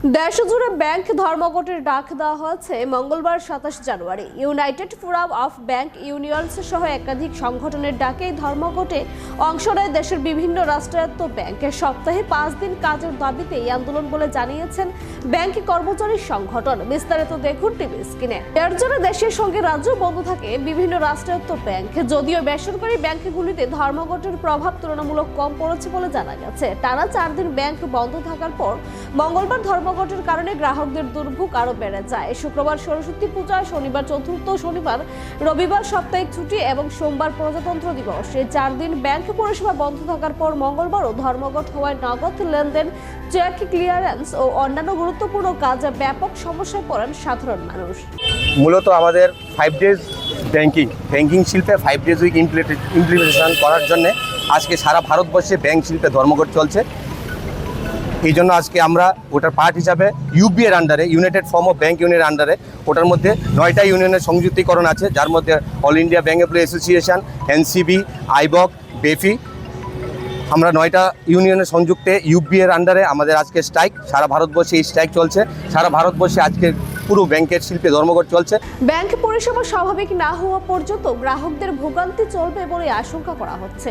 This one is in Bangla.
দেশজুড়ে ব্যাংক ধর্মঘটের ডাক দেওয়া হয়েছে মঙ্গলবার ২৭ জানুয়ারি। United Forum of Bank Unions সহ একাধিক সংগঠনের ডাকে এই ধর্মঘটে অংশ নেয় দেশের বিভিন্ন রাষ্ট্রায়ত্ত ব্যাংকের। সপ্তাহে ৫ দিন কাজের দাবিতে এই আন্দোলন বলে জানিয়েছেন ব্যাংক কর্মচারী সংগঠন। বিস্তারিত দেখুন টিভি স্ক্রিনে। এর জন্য দেশের সঙ্গে রাজ্য বন্ধ থাকে বিভিন্ন রাষ্ট্রায়ত্ত ব্যাংক। যদিও বেসরকারি ব্যাংকগুলিতে ধর্মঘটের প্রভাব তুলনামূলক কম পড়েছে বলে জানা গেছে। টানা ৪ দিন ব্যাংক বন্ধ থাকার পর মঙ্গলবার ধর্মঘটের কারণে গ্রাহকদের দুর্ভোগ আরো বেড়ে যায়। শুক্রবার সরস্বতী পূজা, শনিবার চতুর্থ শনিবার, রবিবার সাপ্তাহিক ছুটি এবং সোমবার প্রজাতন্ত্র দিবস। এই ৪ দিন ব্যাংক পরিষেবা বন্ধ থাকার পর মঙ্গলবারও ধর্মঘট হওয়ায় নগদ লেনদেন, চেক ক্লিয়ারেন্স ও অন্যান্য গুরুত্বপূর্ণ কাজে ব্যাপক সমস্যায় পড়েন সাধারণ মানুষ। মূলত আমাদের 5 ডেজ ব্যাংকিং শিল্পে 5 ডেজ উইক ইমপ্লিমেন্টেশন করার জন্য আজকে সারা ভারতবর্ষে ব্যাংক শিল্পে ধর্মঘট চলছে। এই জন্য আজকে আমরা ওটার পার্ট হিসাবে ইউবি এর আন্ডারে, ইউনাইটেড ফর্ম অফ ব্যাংক ইউনিয়নের আন্ডারে, ওটার মধ্যে 9টা ইউনিয়নের সংযুক্তিকরণ আছে, যার মধ্যে All India Bank Employee Association, NCB, AIBOC, BEFI, আমরা 9টা ইউনিয়নের সংযুক্তে ইউবি এর আন্ডারে আমাদের আজকে স্ট্রাইক। সারা ভারতবর্ষে এই স্ট্রাইক চলছে। সারা ভারতবর্ষে আজকে পুরো ব্যাংকের শিল্পে ধর্মঘট চলছে। ব্যাংক পরিষেবা স্বাভাবিক না হওয়া পর্যন্ত গ্রাহকদের ভোগান্তি চলবে বলে আশঙ্কা করা হচ্ছে।